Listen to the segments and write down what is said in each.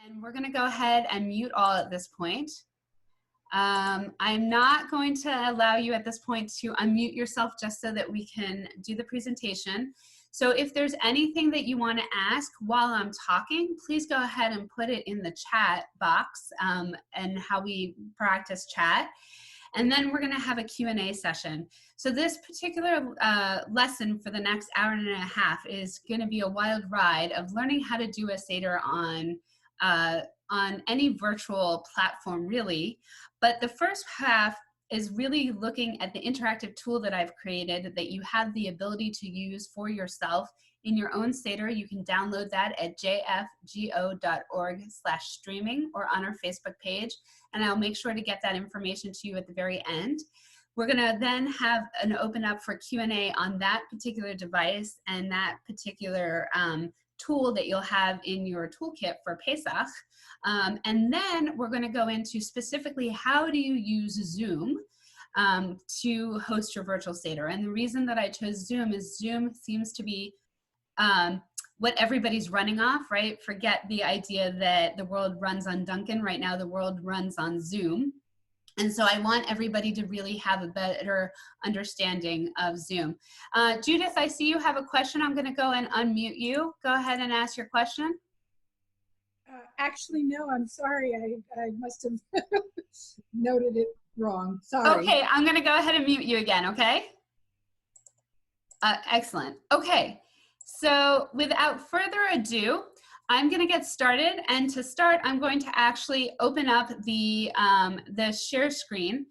And we're going to go ahead and mute all at this point. I'm not going to allow you at this point to unmute yourself just so that we can do the presentation. So if there's anything that you want to ask while I'm talking, please go ahead and put it in the chat box and how we practice chat. And then we're going to have a Q&A session. So this particular lesson for the next hour and a half is going to be a wild ride of learning how to do a Seder on any virtual platform, really. But the first half is really looking at the interactive tool that I've created that you have the ability to use for yourself in your own Seder. You can download that at jfgo.org/streaming or on our Facebook page, and I'll make sure to get that information to you at the very end. We're gonna then have an open up for Q&A on that particular device and that particular tool that you'll have in your toolkit for Pesach. And then we're going to go into specifically how do you use Zoom to host your virtual Seder. And the reason that I chose Zoom is Zoom seems to be what everybody's running off, right? Forget the idea that the world runs on Duncan. Right now, the world runs on Zoom. And so I want everybody to really have a better understanding of Zoom. Judith, I see you have a question. I'm going to go and unmute you. Go ahead and ask your question. Actually, no, I'm sorry. I must have noted it wrong. Sorry. Okay, I'm going to go ahead and mute you again, okay? Excellent. Okay, so without further ado, I'm going to get started, and to start, I'm going to actually open up the share screen,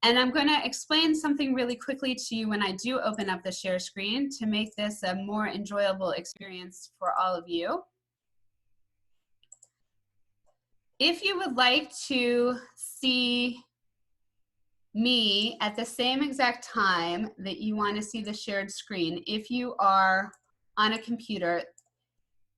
and I'm going to explain something really quickly to you when I do open up the share screen to make this a more enjoyable experience for all of you. If you would like to see me at the same exact time that you want to see the shared screen, if you are on a computer,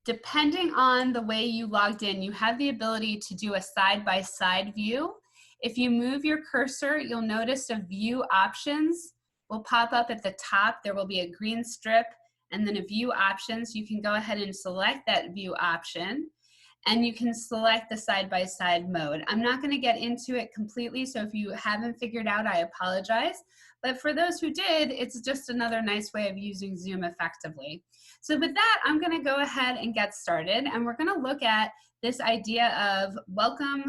depending on the way you logged in, you have the ability to do a side-by-side view. If you move your cursor, you'll notice a view options will pop up at the top. There will be a green strip and then a view options. You can go ahead and select that view option, and you can select the side-by-side mode. I'm not going to get into it completely, so if you haven't figured out, I apologize. But for those who did, it's just another nice way of using Zoom effectively. So with that, I'm going to go ahead and get started, and we're going to look at this idea of welcome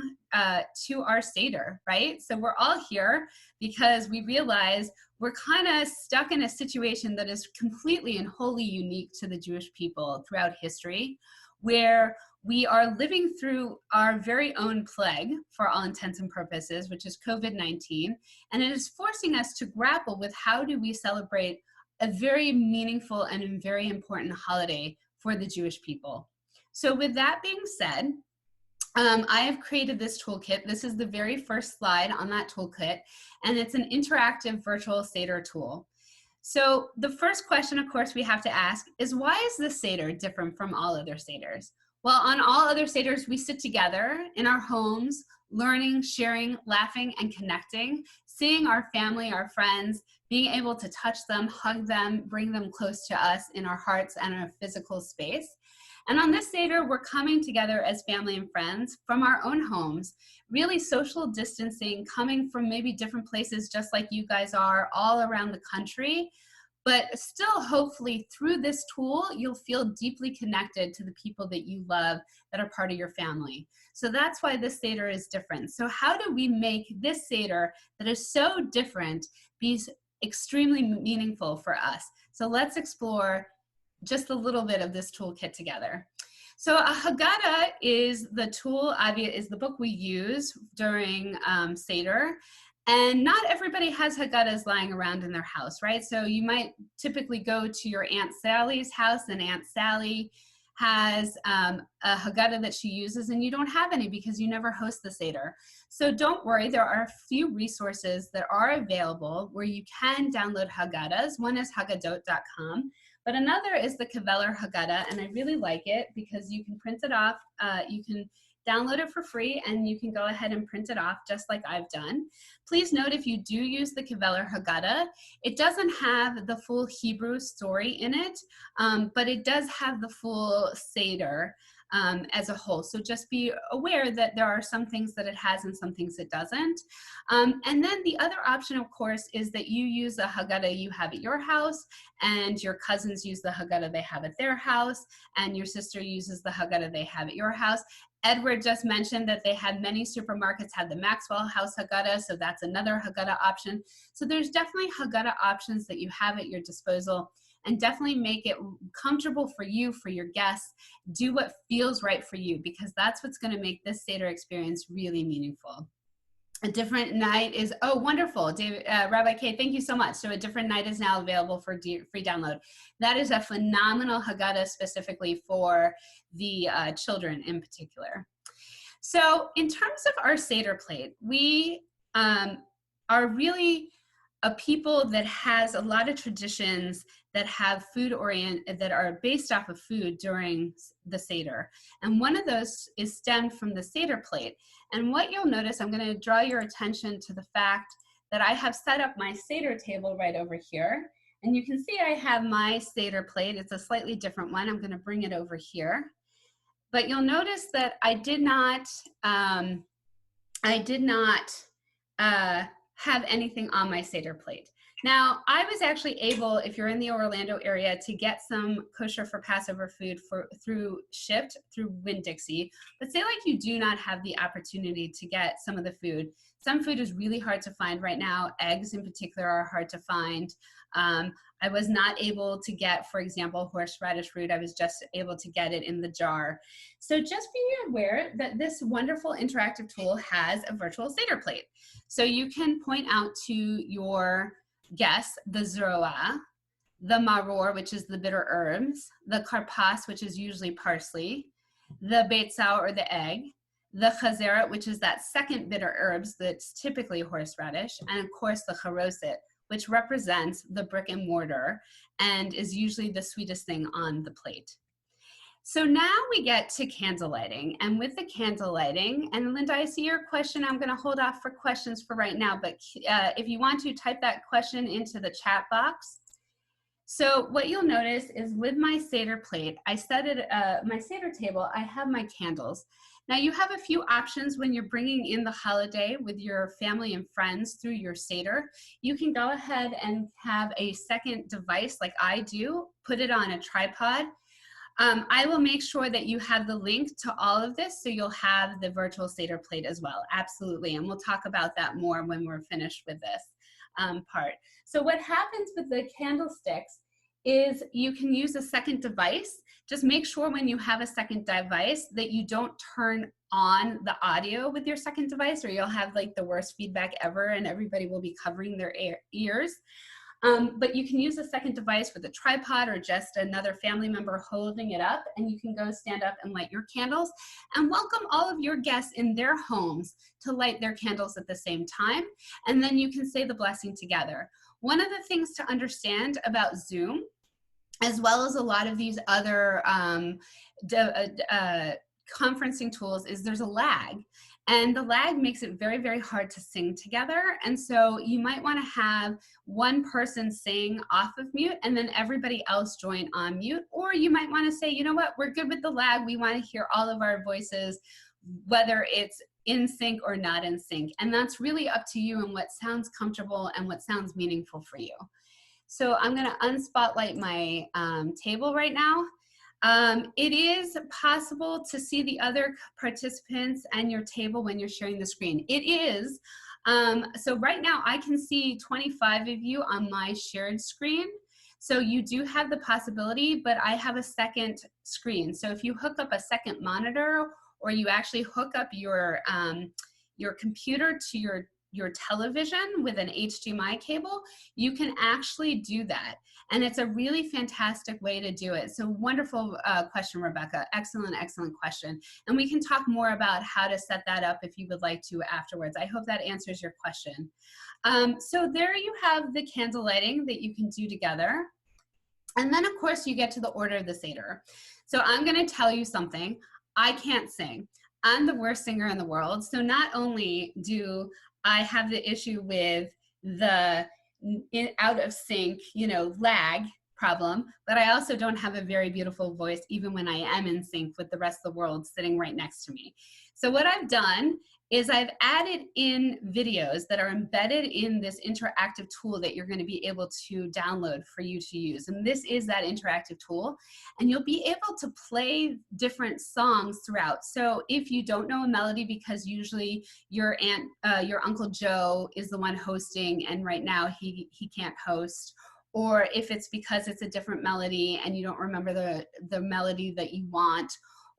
to our Seder, right? So we're all here because we realize we're kind of stuck in a situation that is completely and wholly unique to the Jewish people throughout history, where we are living through our very own plague for all intents and purposes, which is COVID-19, and it is forcing us to grapple with how do we celebrate a very meaningful and very important holiday for the Jewish people. So with that being said, I have created this toolkit. This is the very first slide on that toolkit, and it's an interactive virtual Seder tool. So the first question, of course, we have to ask is, why is this Seder different from all other Seders? Well, on all other Seders, we sit together in our homes, learning, sharing, laughing, and connecting, seeing our family, our friends, being able to touch them, hug them, bring them close to us in our hearts and our physical space. And on this Seder, we're coming together as family and friends from our own homes, really social distancing, coming from maybe different places just like you guys are all around the country. But still, hopefully, through this tool, you'll feel deeply connected to the people that you love that are part of your family. So that's why this Seder is different. So how do we make this Seder that is so different be extremely meaningful for us? So let's explore just a little bit of this toolkit together. So a Haggadah is the tool, is the book we use during Seder. And not everybody has Haggadahs lying around in their house, right? So you might typically go to your Aunt Sally's house, and Aunt Sally has a Haggadah that she uses, and you don't have any because you never host the Seder. So don't worry, there are a few resources that are available where you can download Haggadahs. One is haggadot.com, but another is the Kaveler Haggadah, and I really like it because you can print it off, you can download it for free, and you can go ahead and print it off just like I've done. Please note, if you do use the Kaveler Haggadah, it doesn't have the full Hebrew story in it, but it does have the full Seder as a whole. So just be aware that there are some things that it has and some things it doesn't. And then the other option, of course, is that you use the Haggadah you have at your house, and your cousins use the Haggadah they have at their house, and your sister uses the Haggadah they have at your house. Edward just mentioned that they had many supermarkets have the Maxwell House Haggadah, so that's another Haggadah option. So there's definitely Haggadah options that you have at your disposal, and definitely make it comfortable for you, for your guests. Do what feels right for you, because that's what's going to make this Seder experience really meaningful. A different night is, oh, wonderful. David, Rabbi Kay, thank you so much. So a different night is now available for free download. That is a phenomenal Haggadah specifically for the children in particular. So in terms of our Seder plate, we are really a people that has a lot of traditions that have that are based off of food during the Seder. And one of those is stemmed from the Seder plate. And what you'll notice, I'm going to draw your attention to the fact that I have set up my Seder table right over here. And you can see I have my Seder plate. It's a slightly different one. I'm going to bring it over here. But you'll notice that I did not have anything on my Seder plate. Now, I was actually able, if you're in the Orlando area, to get some kosher for Passover food shipped through Winn-Dixie. But say like you do not have the opportunity to get some of the food. Some food is really hard to find right now. Eggs in particular are hard to find. I was not able to get, for example, horseradish root. I was just able to get it in the jar. So just be aware that this wonderful interactive tool has a virtual Seder plate. So you can point out to your guests the zroa, the maror, which is the bitter herbs, the karpas, which is usually parsley, the beitzah or the egg, the chazeret, which is that second bitter herbs that's typically horseradish, and of course the charoset, which represents the brick and mortar and is usually the sweetest thing on the plate. So now we get to candle lighting, and with the candle lighting, and Linda, I see your question. I'm going to hold off for questions for right now, but if you want to type that question into the chat box. So what you'll notice is with my Seder plate, I set it, my Seder table, I have my candles. Now you have a few options when you're bringing in the holiday with your family and friends through your Seder. You can go ahead and have a second device like I do, put it on a tripod. I will make sure that you have the link to all of this, so you'll have the virtual Seder plate as well. Absolutely, and we'll talk about that more when we're finished with this part. So what happens with the candlesticks is you can use a second device. Just make sure when you have a second device that you don't turn on the audio with your second device, or you'll have like the worst feedback ever and everybody will be covering their ears. But you can use a second device with a tripod or just another family member holding it up, and you can go stand up and light your candles and welcome all of your guests in their homes to light their candles at the same time. And then you can say the blessing together. One of the things to understand about Zoom, as well as a lot of these other conferencing tools, is there's a lag. And the lag makes it very, very hard to sing together. And so you might want to have one person sing off of mute and then everybody else join on mute. Or you might want to say, you know what, we're good with the lag. We want to hear all of our voices, whether it's in sync or not in sync. And that's really up to you and what sounds comfortable and what sounds meaningful for you. So I'm going to unspotlight my table right now. It is possible to see the other participants and your table when you're sharing the screen. It is. So right now I can see 25 of you on my shared screen. So you do have the possibility, but I have a second screen. So if you hook up a second monitor, or you actually hook up your computer to your television with an HDMI cable, you can actually do that. And it's a really fantastic way to do it. So wonderful question, Rebecca. Excellent, excellent question. And we can talk more about how to set that up if you would like to afterwards. I hope that answers your question. So there you have the candle lighting that you can do together. And then of course you get to the order of the Seder. So I'm gonna tell you something. I can't sing. I'm the worst singer in the world. So not only do I have the issue with the out of sync, lag problem, but I also don't have a very beautiful voice even when I am in sync with the rest of the world sitting right next to me. So what I've done is I've added in videos that are embedded in this interactive tool that you're going to be able to download for you to use. And this is that interactive tool. And you'll be able to play different songs throughout. So if you don't know a melody, because usually your Uncle Joe is the one hosting, and right now he can't host, or if it's because it's a different melody and you don't remember the melody that you want,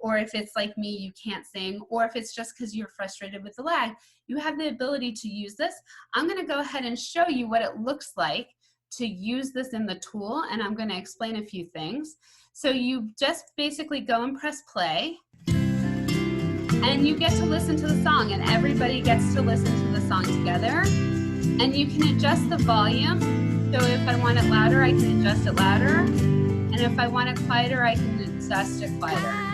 or if it's like me, you can't sing, or if it's just because you're frustrated with the lag, you have the ability to use this. I'm going to go ahead and show you what it looks like to use this in the tool, and I'm going to explain a few things. So you just basically go and press play, and you get to listen to the song, and everybody gets to listen to the song together. And you can adjust the volume. So if I want it louder, I can adjust it louder. And if I want it quieter, I can adjust it quieter.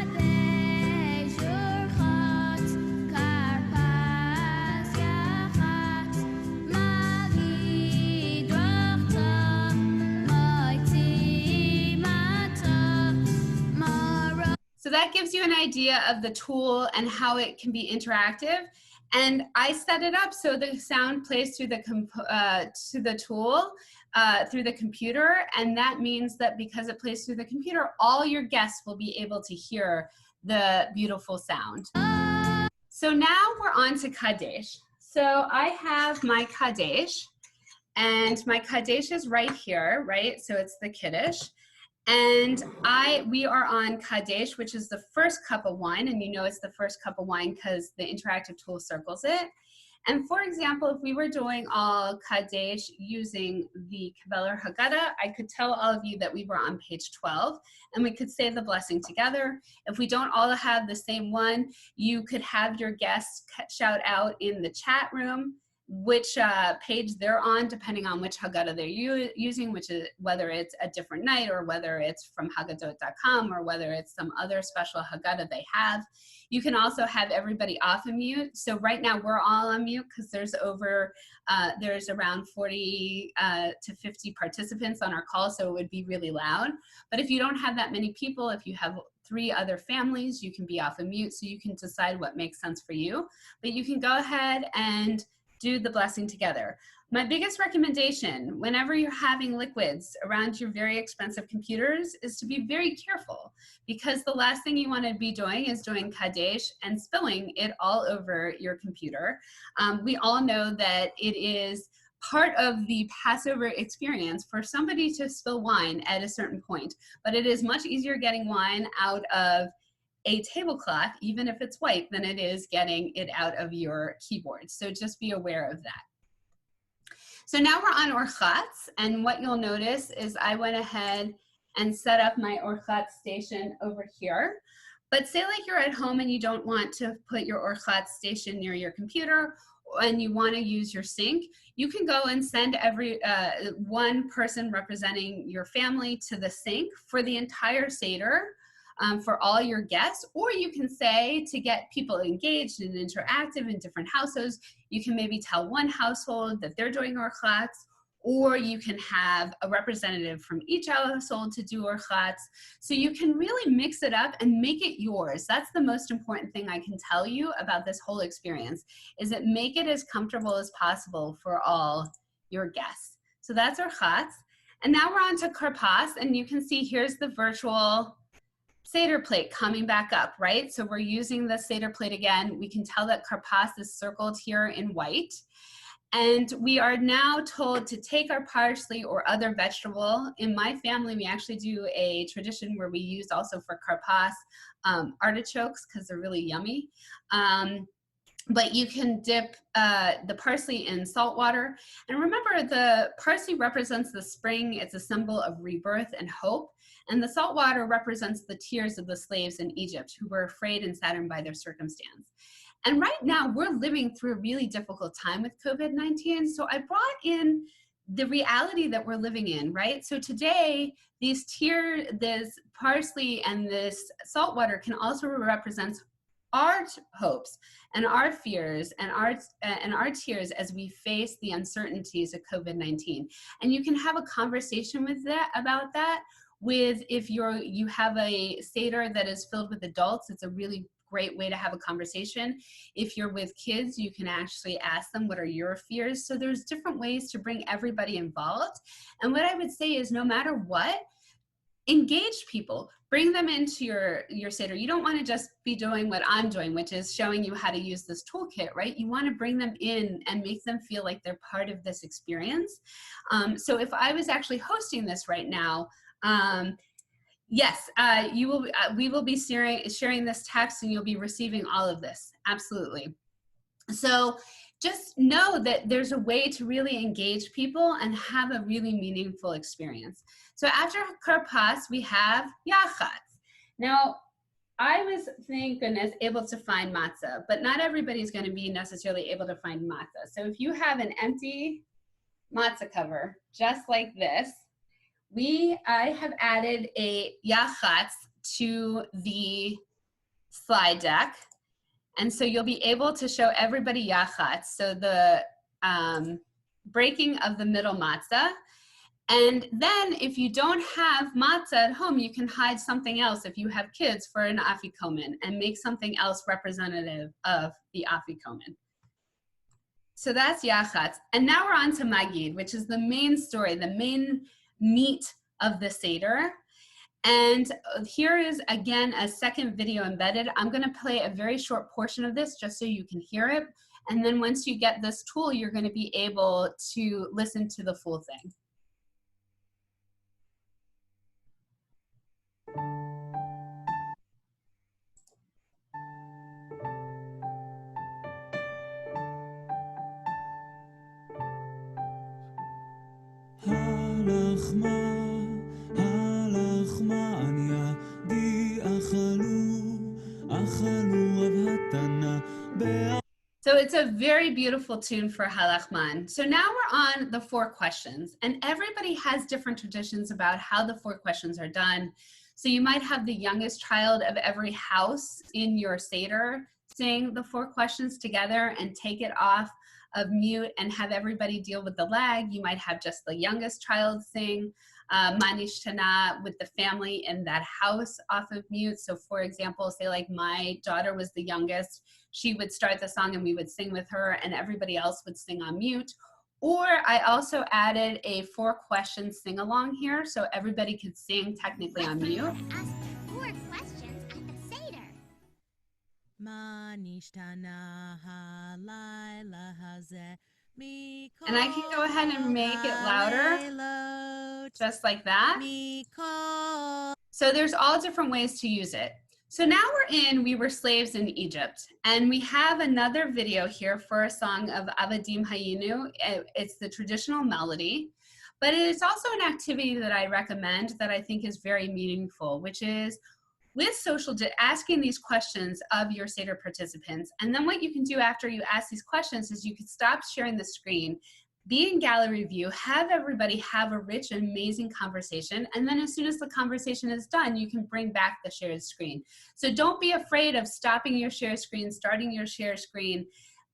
So that gives you an idea of the tool and how it can be interactive. And I set it up so the sound plays through the tool, through the computer. And that means that because it plays through the computer, all your guests will be able to hear the beautiful sound. So now we're on to Kadesh. So I have my Kadesh, and my Kadesh is right here, right? So it's the Kiddush. And we are on Kadesh, which is the first cup of wine, and you know it's the first cup of wine because the interactive tool circles it. And for example, if we were doing all Kadesh using the Kabbalah Haggadah, I could tell all of you that we were on page 12, and we could say the blessing together. If we don't all have the same one, you could have your guests shout out in the chat room which page they're on, depending on which Haggadah they're using, which is whether it's a different night or whether it's from Haggadot.com or whether it's some other special Haggadah they have. You can also have everybody off of mute. So right now we're all on mute because there's around 40 to 50 participants on our call, so it would be really loud. But if you don't have that many people, if you have 3 other families, you can be off of mute, so you can decide what makes sense for you. But you can go ahead and do the blessing together. My biggest recommendation whenever you're having liquids around your very expensive computers is to be very careful, because the last thing you want to be doing is doing Kadesh and spilling it all over your computer. We all know that it is part of the Passover experience for somebody to spill wine at a certain point, but it is much easier getting wine out of a tablecloth, even if it's white, than it is getting it out of your keyboard. So just be aware of that. So now we're on Orchatz, and what you'll notice is I went ahead and set up my Orchatz station over here. But say like you're at home and you don't want to put your Orchatz station near your computer, and you want to use your sync, you can go and send every one person representing your family to the sync for the entire Seder. For all your guests, or you can say, to get people engaged and interactive in different households, you can maybe tell one household that they're doing Orchatz, or you can have a representative from each household to do Orchatz. So you can really mix it up and make it yours. That's the most important thing I can tell you about this whole experience, is that make it as comfortable as possible for all your guests. So that's Orchatz. And now we're on to Karpas, and you can see here's the virtual Seder plate coming back up, right? So we're using the Seder plate again. We can tell that Karpas is circled here in white. And we are now told to take our parsley or other vegetable. In my family, we actually do a tradition where we use also for Karpas artichokes because they're really yummy. But you can dip the parsley in salt water. And remember, the parsley represents the spring. It's a symbol of rebirth and hope. And the salt water represents the tears of the slaves in Egypt who were afraid and saddened by their circumstance. And right now, we're living through a really difficult time with COVID-19. So I brought in the reality that we're living in, right? So today, this parsley and this salt water can also represent our hopes and our fears and our tears as we face the uncertainties of COVID-19. And you can have a conversation with that about that. With if you have a Seder that is filled with adults, it's a really great way to have a conversation. If you're with kids, you can actually ask them, what are your fears? So there's different ways to bring everybody involved. And what I would say is, no matter what, engage people, bring them into your Seder. You don't want to just be doing what I'm doing, which is showing you how to use this toolkit, right? You want to bring them in and make them feel like they're part of this experience. So if I was actually hosting this right now, yes, we will be sharing this text, and you'll be receiving all of this. Absolutely. So just know that there's a way to really engage people and have a really meaningful experience. So after Karpas, we have Yachatz. Now, I was, thank goodness, able to find matzah, but not everybody's going to be necessarily able to find matzah. So if you have an empty matzah cover, just like this, I have added a Yachatz to the slide deck. And so you'll be able to show everybody Yachatz, so the breaking of the middle matzah. And then if you don't have matzah at home, you can hide something else if you have kids for an afikomen and make something else representative of the afikomen. So that's Yachatz. And now we're on to Magid, which is the main story, the main meat of the Seder. And here is, again, a second video embedded. I'm going to play a very short portion of this just so you can hear it. And then once you get this tool, you're going to be able to listen to the full thing. So it's a very beautiful tune for Halachman. So now we're on the 4 questions, and everybody has different traditions about how the 4 questions are done. So you might have the youngest child of every house in your Seder sing the 4 questions together and take it off of mute and have everybody deal with the lag. You might have just the youngest child sing Manish Tana with the family in that house off of mute. So for example, say like my daughter was the youngest, she would start the song and we would sing with her and everybody else would sing on mute. Or I also added a 4 question sing along here so everybody could sing technically on mute. Ask 4 questions at the Seder. And I can go ahead and make it louder, just like that. So there's all different ways to use it. So now We Were Slaves in Egypt, and we have another video here for a song of Avadim Hayinu. It's the traditional melody, but it's also an activity that I recommend that I think is very meaningful, which is with asking these questions of your Seder participants. And then what you can do after you ask these questions is you can stop sharing the screen, be in gallery view, have everybody have a rich and amazing conversation. And then as soon as the conversation is done, you can bring back the shared screen. So don't be afraid of stopping your share screen, starting your share screen,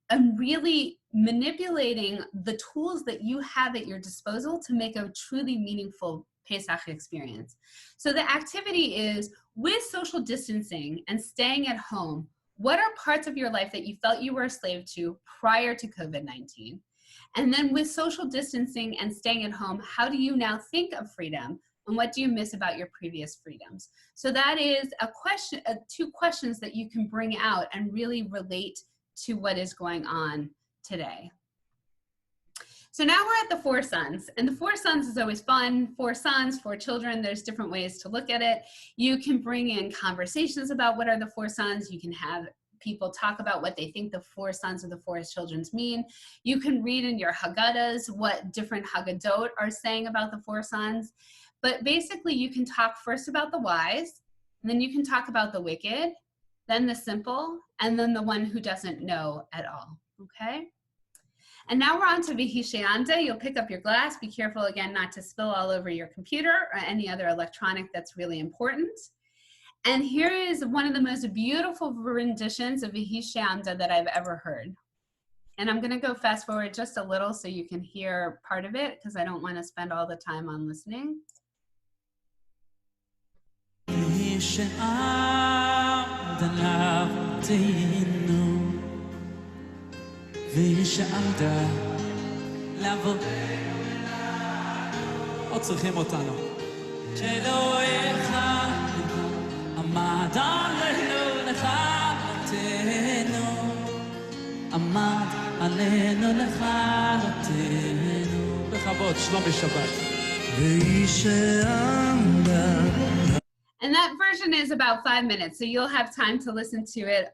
and really manipulating the tools that you have at your disposal to make a truly meaningful Pesach experience. So the activity is, with social distancing and staying at home, what are parts of your life that you felt you were a slave to prior to COVID-19? And then with social distancing and staying at home, how do you now think of freedom? And what do you miss about your previous freedoms? So that is a question, 2 questions that you can bring out and really relate to what is going on today. So now we're at the 4 sons, and the 4 sons is always fun. 4 sons, 4 children, there's different ways to look at it. You can bring in conversations about what are the 4 sons. You can have people talk about what they think the 4 sons or the 4 children mean. You can read in your Haggadahs what different Haggadot are saying about the 4 sons. But basically you can talk first about the wise, and then you can talk about the wicked, then the simple, and then the one who doesn't know at all, okay? And now we're on to Vihisheante. You'll pick up your glass. Be careful, again, not to spill all over your computer or any other electronic that's really important. And here is one of the most beautiful renditions of Vihi She'amda that I've ever heard. And I'm going to go fast forward just a little so you can hear part of it, because I don't want to spend all the time on listening. עוד צריכים אותנו. אלוהיך עמד עלינו לכלותנו, עמד עלינו לכלותנו. בכבוד, שלומי שבת. ואיש שעמדה. And that version is about 5 minutes, so you'll have time to listen to it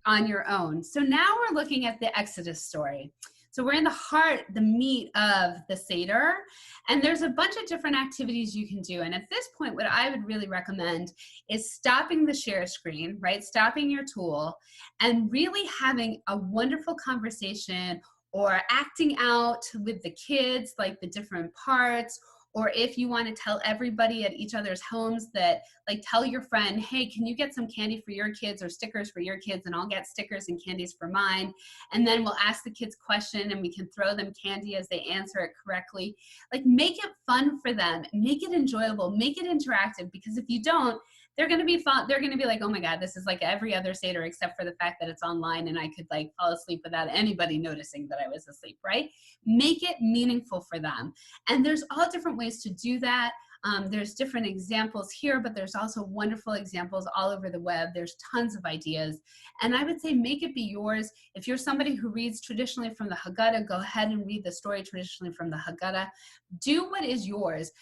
on your own. So now we're looking at the Exodus story. So we're in the heart, the meat of the Seder, and there's a bunch of different activities you can do. And at this point, what I would really recommend is stopping the share screen, right? Stopping your tool and really having a wonderful conversation or acting out with the kids, like the different parts. Or if you want to tell everybody at each other's homes that, like, tell your friend, hey, can you get some candy for your kids or stickers for your kids, and I'll get stickers and candies for mine. And then we'll ask the kids question and we can throw them candy as they answer it correctly. Like, make it fun for them, make it enjoyable, make it interactive, because if you don't, they're going to be fun. They're going to be like, oh my God, this is like every other Seder except for the fact that it's online and I could like fall asleep without anybody noticing that I was asleep, right? Make it meaningful for them. And there's all different ways to do that. There's different examples here, but there's also wonderful examples all over the web. There's tons of ideas. And I would say make it be yours. If you're somebody who reads traditionally from the Haggadah, go ahead and read the story traditionally from the Haggadah. Do what is yours.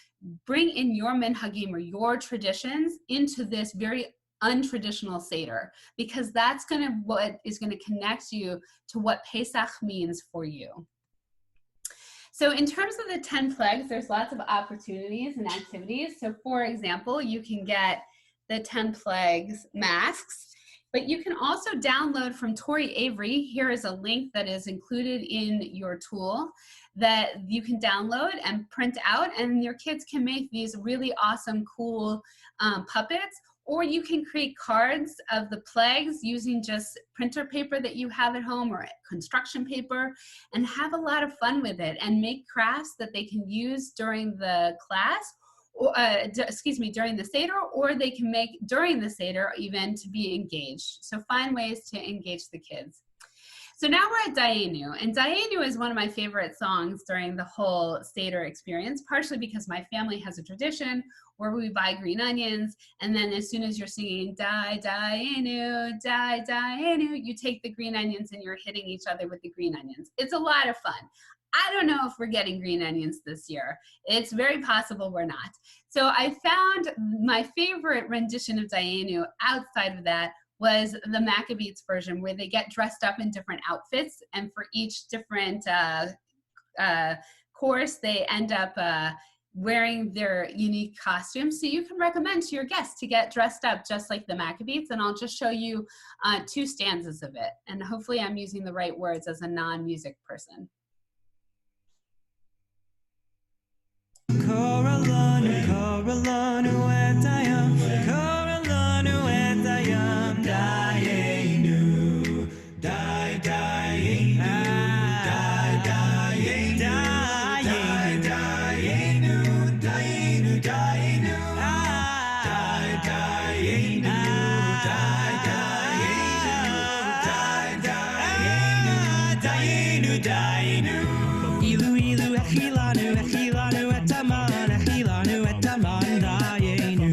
Bring in your minhagim or your traditions into this very untraditional Seder, because that's what is going to connect you to what Pesach means for you. So in terms of the 10 plagues, there's lots of opportunities and activities. So for example, you can get the 10 plagues masks, but you can also download from Tori Avery. Here is a link that is included in your tool that you can download and print out, and your kids can make these really awesome, cool puppets. Or you can create cards of the plagues using just printer paper that you have at home or construction paper, and have a lot of fun with it and make crafts that they can use during the class, or during the Seder, or they can make during the Seder even to be engaged. So find ways to engage the kids. So now we're at Dayenu, and Dayenu is one of my favorite songs during the whole Seder experience, partially because my family has a tradition where we buy green onions, and then as soon as you're singing Dayenu, Dayenu, you take the green onions and you're hitting each other with the green onions. It's a lot of fun. I don't know if we're getting green onions this year. It's very possible we're not. So I found my favorite rendition of Dayenu outside of that was the Maccabees version, where they get dressed up in different outfits, and for each different course, they end up wearing their unique costumes. So you can recommend to your guests to get dressed up just like the Maccabees, and I'll just show you 2 stanzas of it. And hopefully I'm using the right words as a non-music person. Koralanu, koralanu et ayam, koralanu et ayam, Dayenu, Dayenu, Dayenu, Dayenu, Dayenu, Dayenu, Dayenu, Dayenu, Dayenu, Dayenu, Ilu, ilu, echilanu, echilanu et aman, echilanu et aman, Dayenu,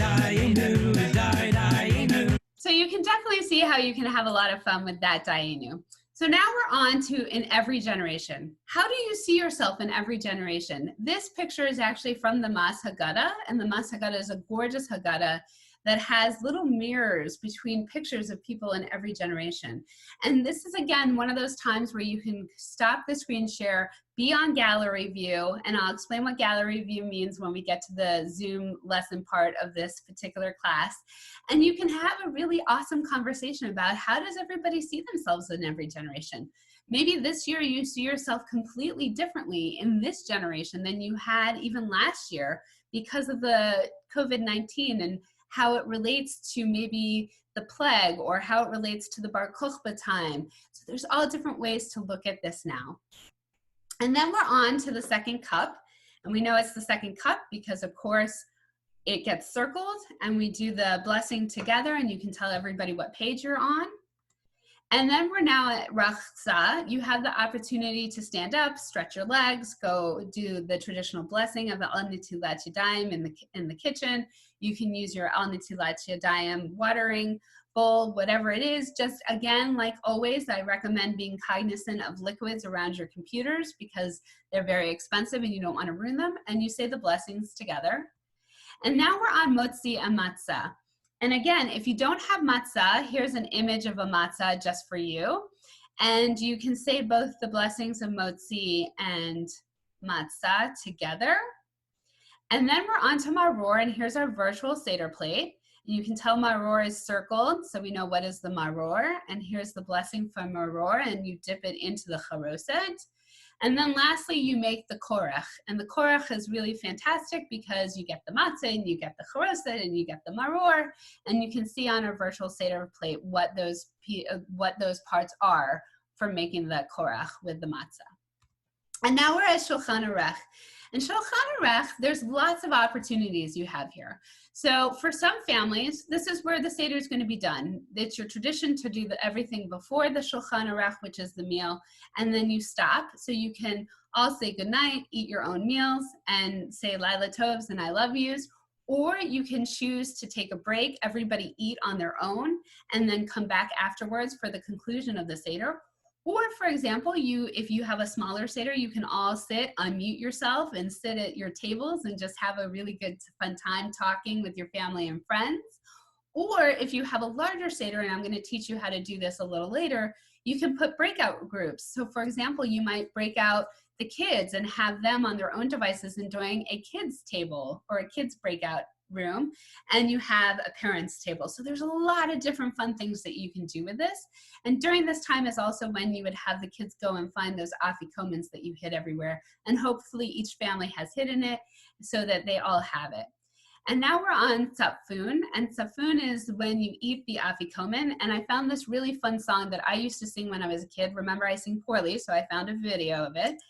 Dayenu, Dayenu. So you can definitely see how you can have a lot of fun with that Dayenu. So now we're on to in every generation. How do you see yourself in every generation? This picture is actually from the Mas Haggadah, and the Mas Haggadah is a gorgeous Haggadah that has little mirrors between pictures of people in every generation. And this is, again, one of those times where you can stop the screen share, be on gallery view, and I'll explain what gallery view means when we get to the Zoom lesson part of this particular class. And you can have a really awesome conversation about how does everybody see themselves in every generation. Maybe this year you see yourself completely differently in this generation than you had even last year because of the COVID-19 and how it relates to maybe the plague or how it relates to the Bar Kokhba time. So there's all different ways to look at this now. And then we're on to the second cup. And we know it's the second cup because, of course, it gets circled and we do the blessing together and you can tell everybody what page you're on. And then we're now at Rachza. You have the opportunity to stand up, stretch your legs, go do the traditional blessing of the Al Netilat Yadayim in the kitchen. You can use your Al Netilat Yadayim watering bowl, whatever it is. Just again, like always, I recommend being cognizant of liquids around your computers because they're very expensive and you don't want to ruin them. And you say the blessings together. And now we're on Motzi and Matzah. And again, if you don't have matzah, here's an image of a matzah just for you. And you can say both the blessings of motzi and matzah together. And then we're on to maror, and here's our virtual Seder plate. You can tell maror is circled, so we know what is the maror. And here's the blessing for maror, and you dip it into the charoset. And then lastly, you make the korach. And the korach is really fantastic because you get the matzah and you get the charoset and you get the maror. And you can see on our virtual Seder plate what those parts are for making the korach with the matzah. And now we're at Shulchan Aruch. And Shulchan Aruch, there's lots of opportunities you have here. So for some families, this is where the Seder is going to be done. It's your tradition to do everything before the Shulchan Aruch, which is the meal, and then you stop. So you can all say goodnight, eat your own meals, and say Laila Tovs and I love yous. Or you can choose to take a break, everybody eat on their own, and then come back afterwards for the conclusion of the Seder. Or, for example, if you have a smaller Seder, you can all sit, unmute yourself, and sit at your tables and just have a really good, fun time talking with your family and friends. Or if you have a larger Seder, and I'm going to teach you how to do this a little later, you can put breakout groups. So, for example, you might break out the kids and have them on their own devices and doing a kids table or a kids breakout room, and you have a parents table. So there's a lot of different fun things that you can do with this. And during this time is also when you would have the kids go and find those afikomins that you hid everywhere. And hopefully each family has hidden it so that they all have it. And now we're on Tzafun, and Tzafun is when you eat the afikomen. And I found this really fun song that I used to sing when I was a kid. Remember, I sing poorly, so I found a video of it,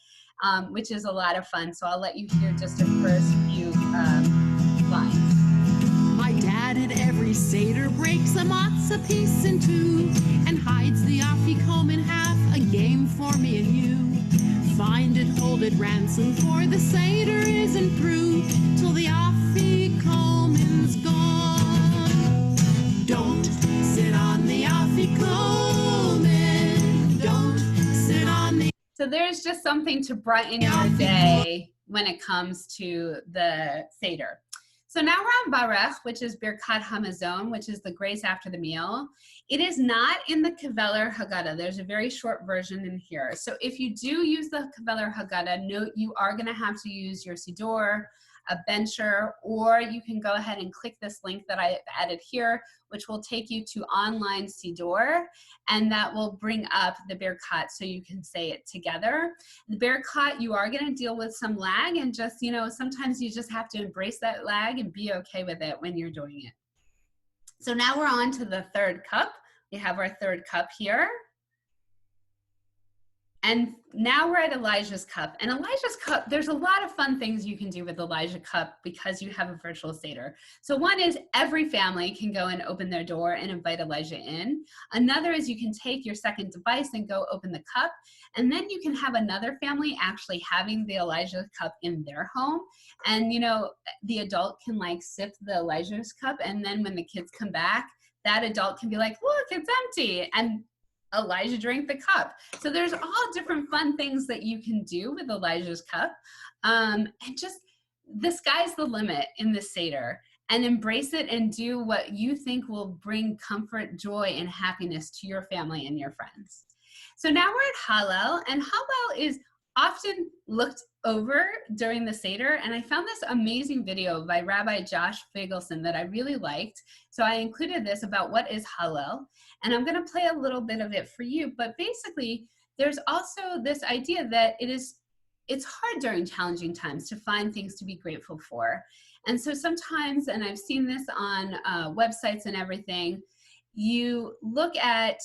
which is a lot of fun. So I'll let you hear just a first few lines. My dad at every Seder breaks a matzah piece in two and hides the afikomen in half, a game for me and you. Find it, hold it, ransom, for the Seder isn't through till the afikomen's gone. Don't sit on the afikomen. Don't sit on the... So there's just something to brighten your day when it comes to the Seder. So now we're on Barech, which is Birkat Hamazon, which is the grace after the meal. It is not in the Keveler Haggadah. There's a very short version in here. So if you do use the Keveler Haggadah, note you are going to have to use your Siddur, a bencher, or you can go ahead and click this link that I added here, which will take you to online Siddur, and that will bring up the Birkat so you can say it together. The Birkat, you are going to deal with some lag, and just, sometimes you just have to embrace that lag and be okay with it when you're doing it. So now we're on to the third cup. We have our third cup here. And now we're at Elijah's cup. And Elijah's cup, there's a lot of fun things you can do with Elijah cup because you have a virtual Seder. So one is every family can go and open their door and invite Elijah in. Another is you can take your second device and go open the cup. And then you can have another family actually having the Elijah cup in their home. And the adult can sip the Elijah's cup. And then when the kids come back, that adult can be like, look, it's empty. And Elijah drank the cup. So there's all different fun things that you can do with Elijah's cup. And just the sky's the limit in the Seder. And embrace it and do what you think will bring comfort, joy, and happiness to your family and your friends. So now we're at Hallel, and Hallel is often looked over during the Seder, and I found this amazing video by Rabbi Josh Feigelson that I really liked. So I included this about what is Hallel, and I'm going to play a little bit of it for you. But basically, there's also this idea that it's hard during challenging times to find things to be grateful for. And so sometimes, and I've seen this on websites and everything, you look at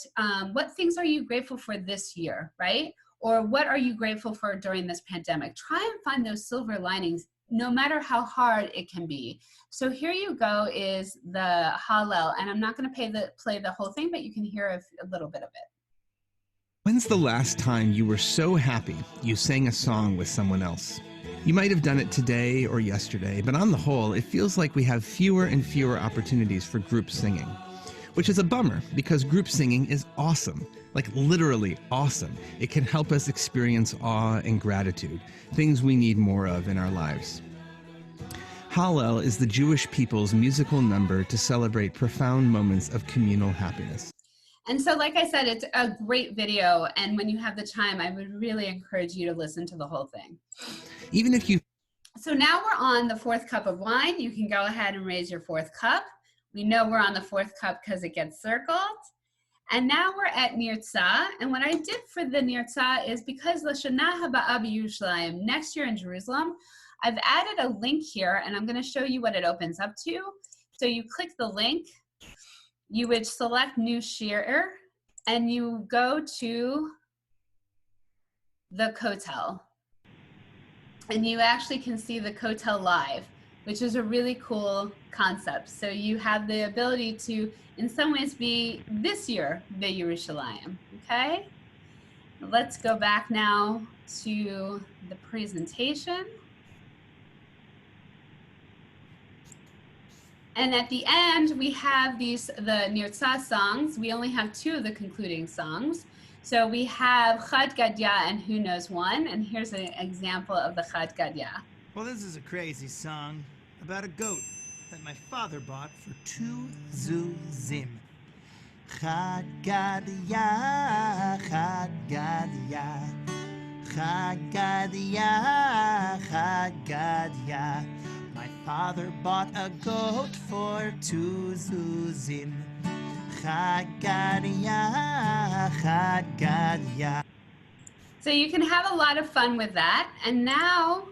what things are you grateful for this year, right? Or what are you grateful for during this pandemic? Try and find those silver linings, no matter how hard it can be. So here you go is the Hallel, and I'm not going to play the whole thing, but you can hear a little bit of it. When's the last time you were so happy you sang a song with someone else? You might have done it today or yesterday, but on the whole, it feels like we have fewer and fewer opportunities for group singing, which is a bummer because group singing is awesome, like literally awesome. It can help us experience awe and gratitude, things we need more of in our lives. Hallel is the Jewish people's musical number to celebrate profound moments of communal happiness. And so, like I said, it's a great video, and when you have the time, I would really encourage you to listen to the whole thing. Even if you... So now we're on the fourth cup of wine. You can go ahead and raise your fourth cup. We know we're on the fourth cup because it gets circled. And now we're at Nirtzah, and what I did for the Nirtzah is because L'Shana Haba'ah B'Yerushalayim, next year in Jerusalem, I've added a link here, and I'm going to show you what it opens up to. So you click the link. You would select New Shir, and you go to the Kotel. And you actually can see the Kotel live, which is a really cool concept. So you have the ability to, in some ways, be this year, the Yerushalayim, okay? Let's go back now to the presentation. And at the end, we have the Nirtzah songs. We only have two of the concluding songs. So we have Chad Gadya and Who Knows One. And here's an example of the Chad Gadya. Well, this is a crazy song about a goat that my father bought for 2 zuzim. Chad Gadya, Chad Gadya, Chad Gadya, Chad Gadya. My father bought a goat for 2 zuzim. Chad Gadya, Chad Gadya. So you can have a lot of fun with that. And now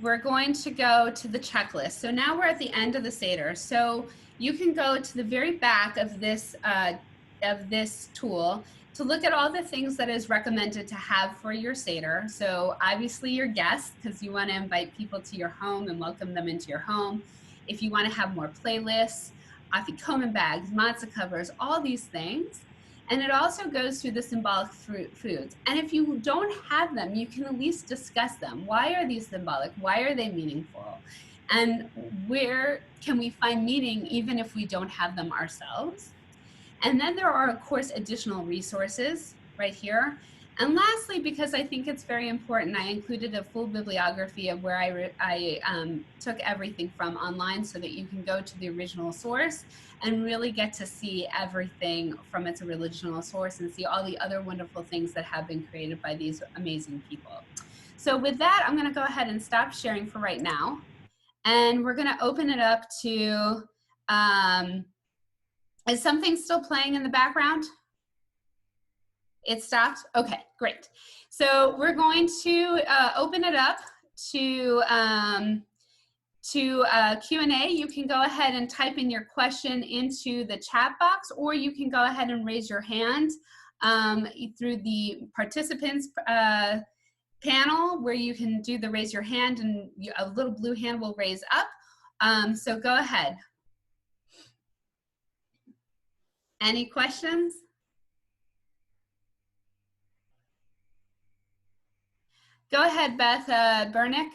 we're going to go to the checklist. So now we're at the end of the Seder. So you can go to the very back of this tool to look at all the things that is recommended to have for your Seder. So obviously your guests, because you want to invite people to your home and welcome them into your home. If you want to have more playlists, afikomen bags, matzah covers, all these things. And it also goes through the symbolic foods. And if you don't have them, you can at least discuss them. Why are these symbolic? Why are they meaningful? And where can we find meaning even if we don't have them ourselves? And then there are, of course, additional resources right here. And lastly, because I think it's very important, I included a full bibliography of where I took everything from online so that you can go to the original source and really get to see everything from its original source and see all the other wonderful things that have been created by these amazing people. So with that, I'm going to go ahead and stop sharing for right now. And we're going to open it up to, is something still playing in the background? It stopped? Okay, great. So we're going to open it up to Q&A. You can go ahead and type in your question into the chat box, or you can go ahead and raise your hand through the participants panel, where you can do the raise your hand and a little blue hand will raise up. So go ahead. Any questions? Go ahead, Beth Bernick.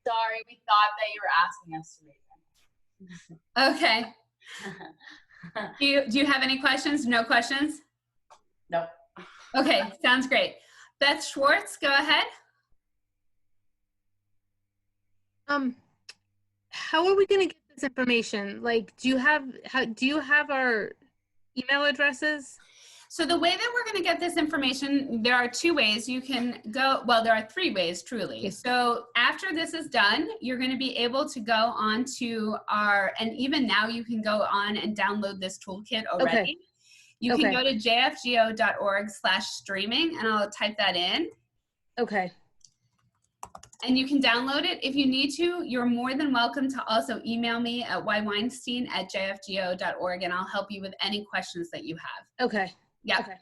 Sorry, we thought that you were asking us to read them. Okay. Do you have any questions? No questions? No. Okay, sounds great. Beth Schwartz, go ahead. How are we going to get this information? Like, do you have our email addresses? So the way that we're going to get this information, there are two ways. You can go, well, there are three ways, truly. Yes. So after this is done, you're going to be able to go on to our, and even now you can go on and download this toolkit already. Okay. You can Okay. go to jfgo.org/streaming, and I'll type that in. Okay. And you can download it. If you need to, you're more than welcome to also email me at yweinstein@jfgo.org, and I'll help you with any questions that you have. Okay. Yeah. Okay.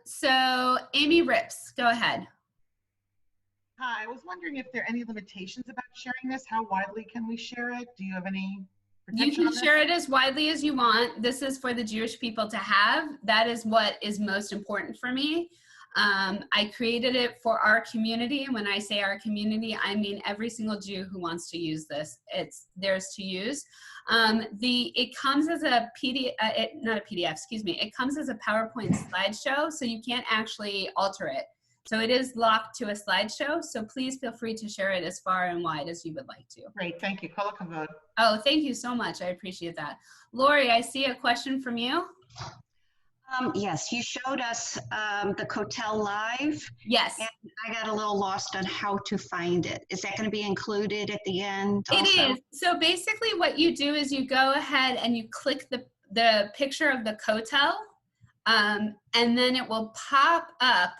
So Amy Rips, go ahead. Hi, I was wondering if there are any limitations about sharing this. How widely can we share it? Do you have any You protection can on this? share it as widely as you want. This is for the Jewish people to have. That is what is most important for me. I created it for our community. And when I say our community, I mean every single Jew who wants to use this. It's theirs to use. It comes as a PDF, not a PDF, excuse me. It comes as a PowerPoint slideshow, so you can't actually alter it. So it is locked to a slideshow, so please feel free to share it as far and wide as you would like to. Great, thank you. Kol hakavod. Oh, thank you so much. I appreciate that. Lori, I see a question from you. Yes, you showed us the Kotel Live. Yes. And I got a little lost on how to find it. Is that going to be included at the end also? It is. So basically what you do is you go ahead and you click the picture of the Kotel, and then it will pop up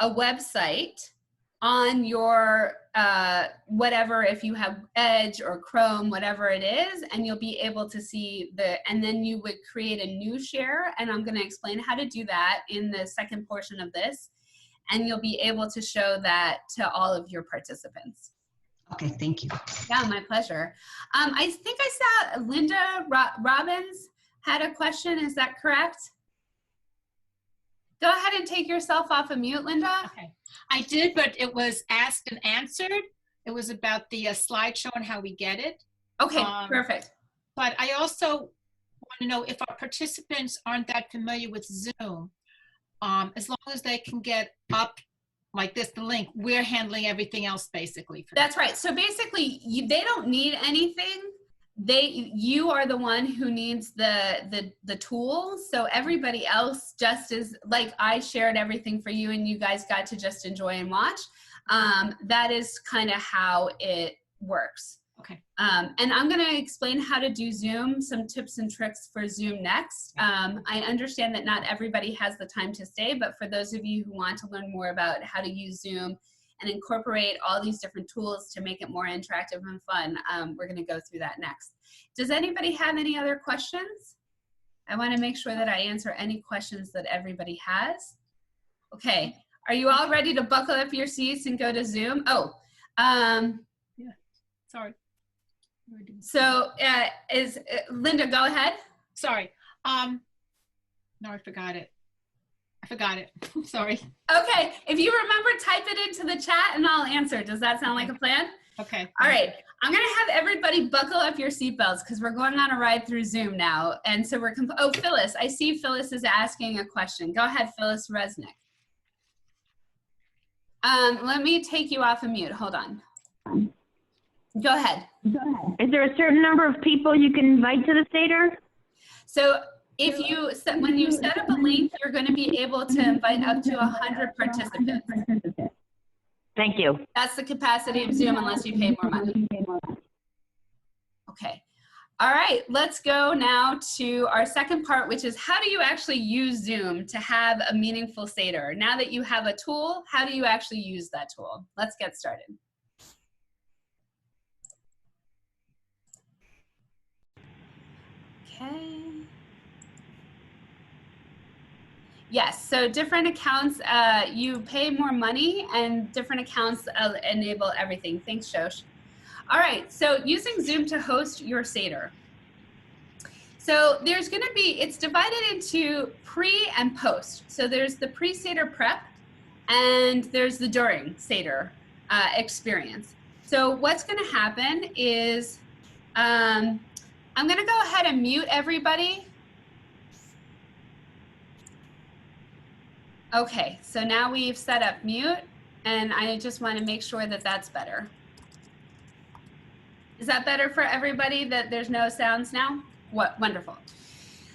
a website on your whatever, if you have Edge or Chrome, whatever it is, and you'll be able to see and then you would create a new share, and I'm going to explain how to do that in the second portion of this, and you'll be able to show that to all of your participants. Okay, thank you. Yeah, my pleasure. I think I saw Linda Robbins had a question. Is that correct? Go ahead and take yourself off of mute, Linda. Okay, I did, but it was asked and answered. It was about the slideshow and how we get it. Okay, perfect. But I also want to know if our participants aren't that familiar with Zoom, as long as they can get up like this, the link, we're handling everything else basically. For That's right. So basically, they don't need anything. You are the one who needs the tool. So everybody else just is like, I shared everything for you and you guys got to just enjoy and watch. That is kind of how it works. Okay. And I'm going to explain how to do Zoom, some tips and tricks for Zoom next. I understand that not everybody has the time to stay, but for those of you who want to learn more about how to use Zoom and incorporate all these different tools to make it more interactive and fun, we're going to go through that next. Does anybody have any other questions? I want to make sure that I answer any questions that everybody has. Okay, are you all ready to buckle up your seats and go to Zoom? Oh, yeah, sorry. So Linda, go ahead. Sorry. No, I forgot it. Sorry. Okay, if you remember, type it into the chat and I'll answer. Does that sound like a plan? Okay. All right, I'm gonna have everybody buckle up your seatbelts because we're going on a ride through Zoom now. And so oh, Phyllis, I see Phyllis is asking a question. Go ahead, Phyllis Resnick. Let me take you off of mute, hold on. Go ahead. Is there a certain number of people you can invite to the Seder? So if when you set up a link, you're going to be able to invite up to 100 participants. Thank you. That's the capacity of Zoom unless you pay more money. Okay. All right, let's go now to our second part, which is how do you actually use Zoom to have a meaningful Seder? Now that you have a tool, how do you actually use that tool? Let's get started. Okay. Yes, so different accounts, you pay more money and different accounts enable everything. Thanks, Shosh. All right, so using Zoom to host your Seder. So there's gonna be, it's divided into pre and post. So there's the pre-Seder prep and there's the during Seder experience. So what's gonna happen is, I'm gonna go ahead and mute everybody. Okay, so now we've set up mute, and I just want to make sure that that's better. Is that better for everybody, that there's no sounds now? What, wonderful.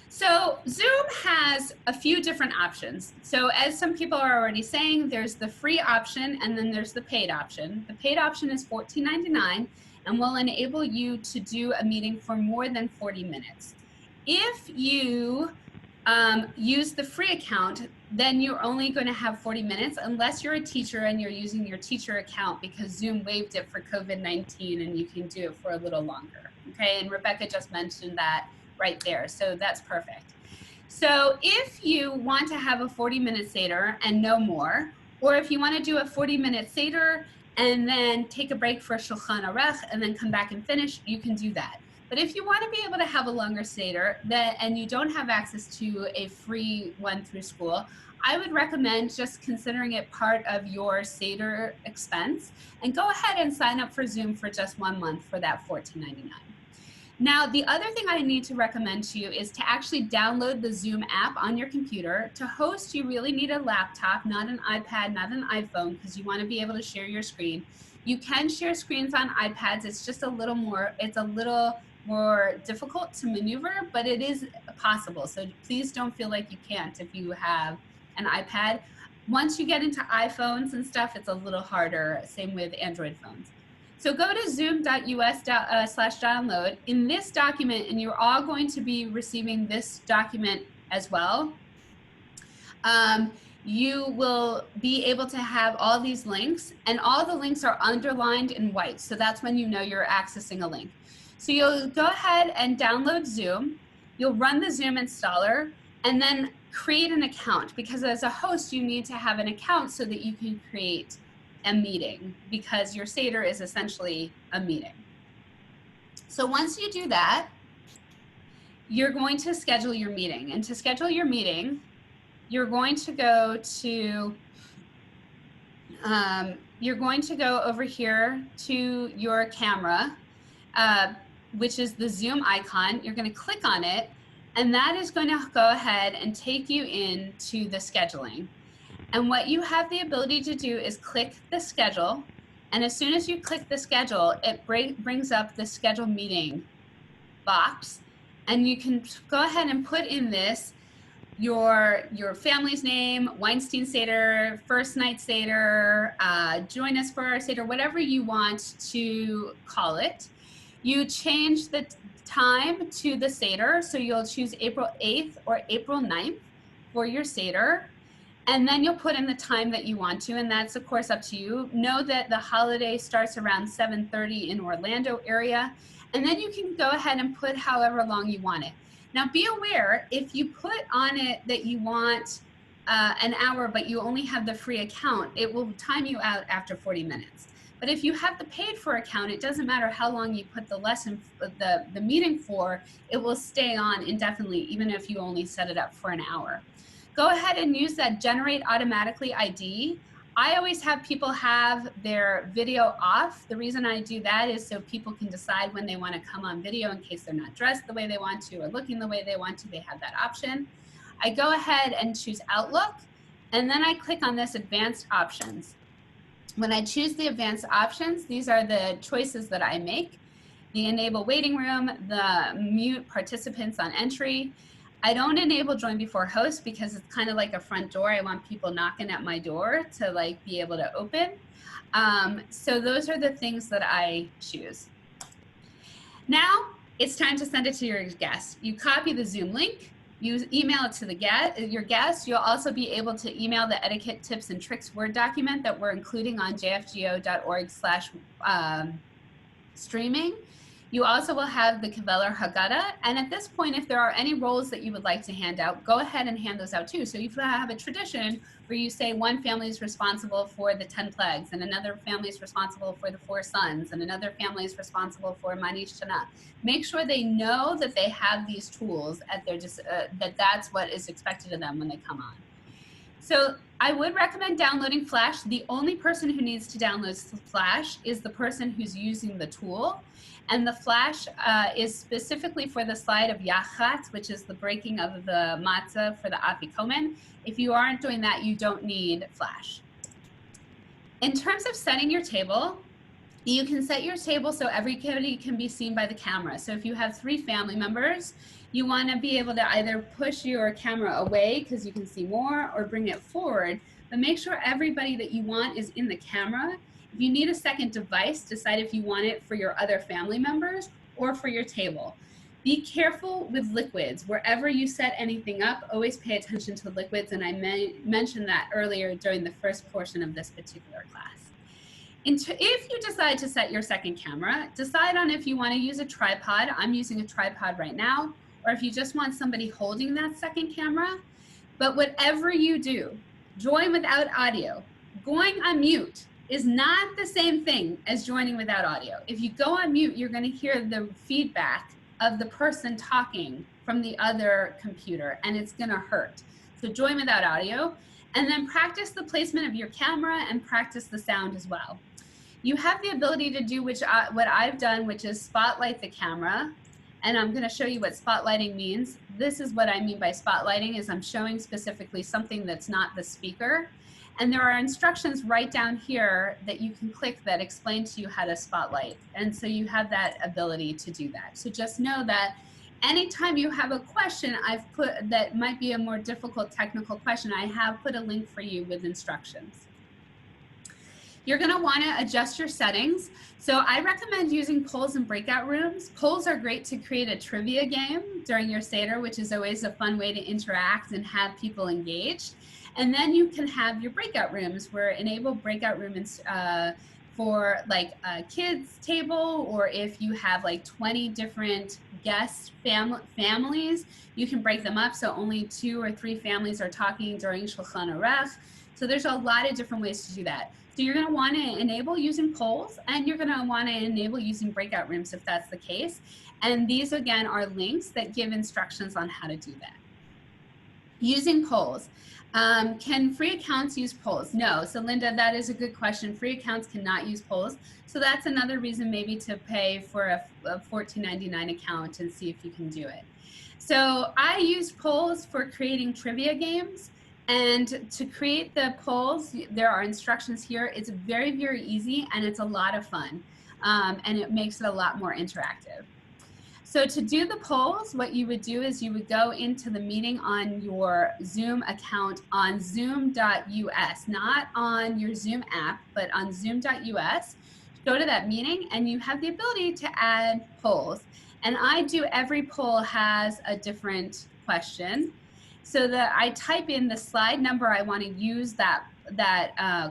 So Zoom has a few different options. So as some people are already saying, there's the free option and then there's the paid option. The paid option is $14.99 and will enable you to do a meeting for more than 40 minutes. if you use the free account, then you're only going to have 40 minutes unless you're a teacher and you're using your teacher account, because Zoom waived it for COVID-19 and you can do it for a little longer. Okay, and Rebecca just mentioned that right there, so that's perfect. So if you want to have a 40-minute Seder and no more, or if you want to do a 40-minute Seder and then take a break for Shulchan Aruch and then come back and finish, you can do that. But if you want to be able to have a longer Seder and you don't have access to a free one through school, I would recommend just considering it part of your Seder expense and go ahead and sign up for Zoom for just 1 month for that $14.99. Now, the other thing I need to recommend to you is to actually download the Zoom app on your computer. To host, you really need a laptop, not an iPad, not an iPhone, because you want to be able to share your screen. You can share screens on iPads. It's just a little more difficult to maneuver, but it is possible. So please don't feel like you can't if you have an iPad. Once you get into iPhones and stuff, it's a little harder. Same with Android phones. So go to zoom.us/download. In this document, and you're all going to be receiving this document as well, you will be able to have all these links, and all the links are underlined in white. So that's when you know you're accessing a link. So you'll go ahead and download Zoom. You'll run the Zoom installer and then create an account, because as a host, you need to have an account so that you can create a meeting, because your Seder is essentially a meeting. So once you do that, you're going to schedule your meeting. And to schedule your meeting, you're going to go to over here to your camera, which is the Zoom icon. You're going to click on it, and that is going to go ahead and take you into the scheduling. And what you have the ability to do is click the schedule. And as soon as you click the schedule, it brings up the schedule meeting box. And you can go ahead and put in this your family's name, Weinstein Seder, First Night Seder, Join Us for our Seder, whatever you want to call it. You change the time to the Seder. So you'll choose April 8th or April 9th for your Seder. And then you'll put in the time that you want to, and that's of course up to you. Know that the holiday starts around 7:30 in Orlando area, and then you can go ahead and put however long you want it. Now be aware, if you put on it that you want an hour, but you only have the free account, it will time you out after 40 minutes. But if you have the paid for account, it doesn't matter how long you put the lesson, the meeting for, it will stay on indefinitely, even if you only set it up for an hour. Go ahead and use that generate automatically ID. I always have people have their video off. The reason I do that is so people can decide when they want to come on video in case they're not dressed the way they want to or looking the way they want to. They have that option. I go ahead and choose Outlook, and then I click on this advanced options. When I choose the advanced options, these are the choices that I make. The enable waiting room, the mute participants on entry. I don't enable join before host because it's kind of like a front door. I want people knocking at my door to like be able to open. So those are the things that I choose. Now it's time to send it to your guests. You copy the Zoom link, you email it to your guests. You'll also be able to email the etiquette tips and tricks Word document that we're including on jfgo.org/streaming. You also will have the Keveler Haggadah, and at this point, if there are any roles that you would like to hand out, go ahead and hand those out too. So if you have a tradition where you say one family is responsible for the 10 plagues, and another family is responsible for the 4 sons, and another family is responsible for Manish Shana, make sure they know that they have these tools at their that that's what is expected of them when they come on. So I would recommend downloading Flash. The only person who needs to download Flash is the person who's using the tool. And the Flash is specifically for the slide of Yachat, which is the breaking of the matzah for the Afikomen. If you aren't doing that, you don't need Flash. In terms of setting your table, you can set your table so everybody can be seen by the camera. So if you have 3 family members, you want to be able to either push your camera away because you can see more or bring it forward, but make sure everybody that you want is in the camera. If you need a second device, decide if you want it for your other family members or for your table. Be careful with liquids. Wherever you set anything up, always pay attention to liquids, and I mentioned that earlier during the first portion of this particular class. If you decide to set your second camera, decide on if you want to use a tripod. I'm using a tripod right now, or if you just want somebody holding that second camera. But whatever you do, join without audio. Going on mute is not the same thing as joining without audio. If you go on mute, you're going to hear the feedback of the person talking from the other computer, and it's going to hurt. So join without audio, and then practice the placement of your camera and practice the sound as well. You have the ability to do what I've done, which is spotlight the camera. And I'm going to show you what spotlighting means. This is what I mean by spotlighting, is I'm showing specifically something that's not the speaker. And there are instructions right down here that you can click that explain to you how to spotlight. And so you have that ability to do that. So just know that anytime you have a question I've put that might be a more difficult technical question, I have put a link for you with instructions. You're going to want to adjust your settings. So I recommend using polls in breakout rooms. Polls are great to create a trivia game during your Seder, which is always a fun way to interact and have people engaged. And then you can have your breakout rooms where enable breakout rooms for like a kids table, or if you have like 20 different guest families, you can break them up so only 2 or 3 families are talking during Shulchan Aruch. So there's a lot of different ways to do that. So you're going to want to enable using polls, and you're going to want to enable using breakout rooms if that's the case. And these again are links that give instructions on how to do that. Using polls. Can free accounts use polls? No. So Linda, that is a good question. Free accounts cannot use polls. So that's another reason maybe to pay for a $14.99 account and see if you can do it. So I use polls for creating trivia games. And to create the polls, there are instructions here. It's very, very easy, and it's a lot of fun. And it makes it a lot more interactive. So to do the polls, what you would do is you would go into the meeting on your Zoom account on zoom.us, not on your Zoom app, but on zoom.us. Go to that meeting, and you have the ability to add polls. And every poll has a different question. So that I type in the slide number I want to use that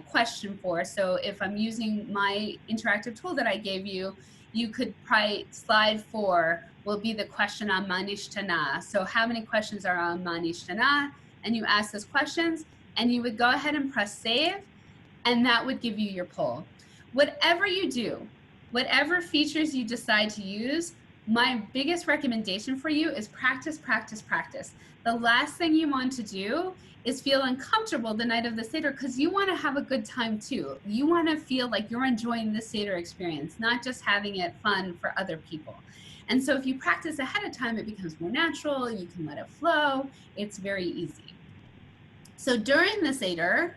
question for. So if I'm using my interactive tool that I gave you, you could write slide 4 will be the question on Manishtana. So how many questions are on Manishtana? And you ask those questions, and you would go ahead and press save, and that would give you your poll. Whatever you do, whatever features you decide to use, my biggest recommendation for you is practice, practice, practice. The last thing you want to do is feel uncomfortable the night of the Seder, because you want to have a good time too. You want to feel like you're enjoying the Seder experience, not just having it fun for other people. And so if you practice ahead of time, it becomes more natural. You can let it flow. It's very easy. So during the Seder,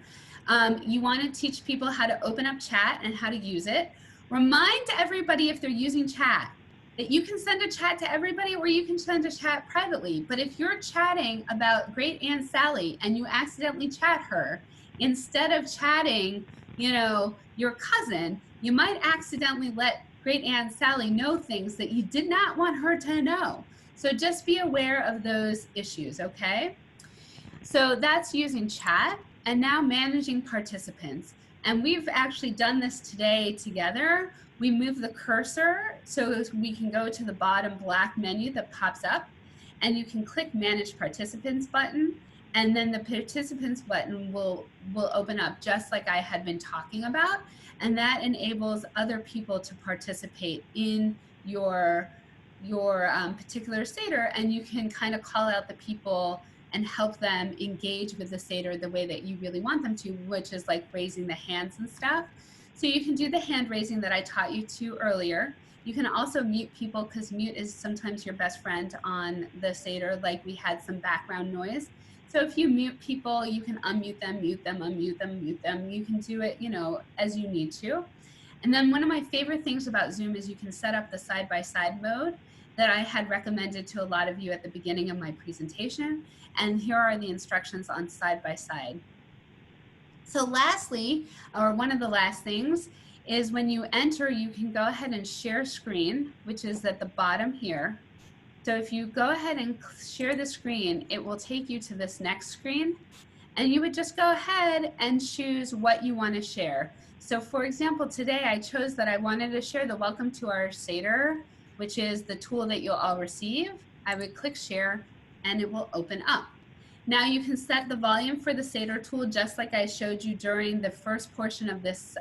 you want to teach people how to open up chat and how to use it. Remind everybody, if they're using chat, that you can send a chat to everybody, or you can send a chat privately. But if you're chatting about Great Aunt Sally and you accidentally chat her, instead of chatting, your cousin, you might accidentally let Great Aunt Sally know things that you did not want her to know. So just be aware of those issues, okay? So that's using chat. And now managing participants. And we've actually done this today together. We move the cursor so we can go to the bottom black menu that pops up, and you can click Manage Participants button, and then the Participants button will open up just like I had been talking about, and that enables other people to participate in your particular Seder, and you can kind of call out the people and help them engage with the Seder the way that you really want them to, which is like raising the hands and stuff. So you can do the hand raising that I taught you to earlier. You can also mute people, because mute is sometimes your best friend on the Seder, like we had some background noise. So if you mute people, you can unmute them, mute them, unmute them, mute them. You can do it, as you need to. And then one of my favorite things about Zoom is you can set up the side-by-side mode that I had recommended to a lot of you at the beginning of my presentation. And here are the instructions on side-by-side. So lastly, or one of the last things, is when you enter, you can go ahead and share screen, which is at the bottom here. So if you go ahead and share the screen, it will take you to this next screen, and you would just go ahead and choose what you want to share. So for example, today I chose that I wanted to share the Welcome to Our Seder, which is the tool that you'll all receive. I would click share and it will open up. Now you can set the volume for the Seder tool just like I showed you during the first portion of this